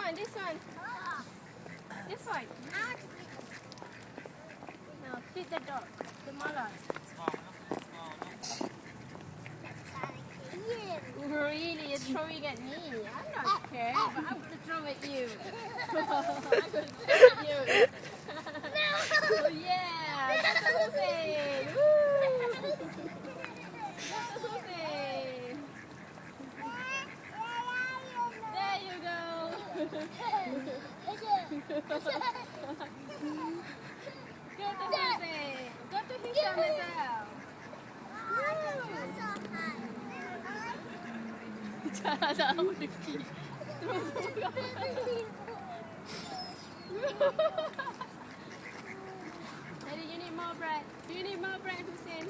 one, this one. This one. No, feed the dog. The mother. Really, it's throwing at me. I'm not scared, but I'm gonna throw at you. I'm gonna throw at you. Oh yeah, that's what I'm saying. Woo! That's what I'm saying. There you go. Go to Jose. Go to Hisham as well. Cara da aqui. Daddy, you need more bread. Do you need more bread, Hussein?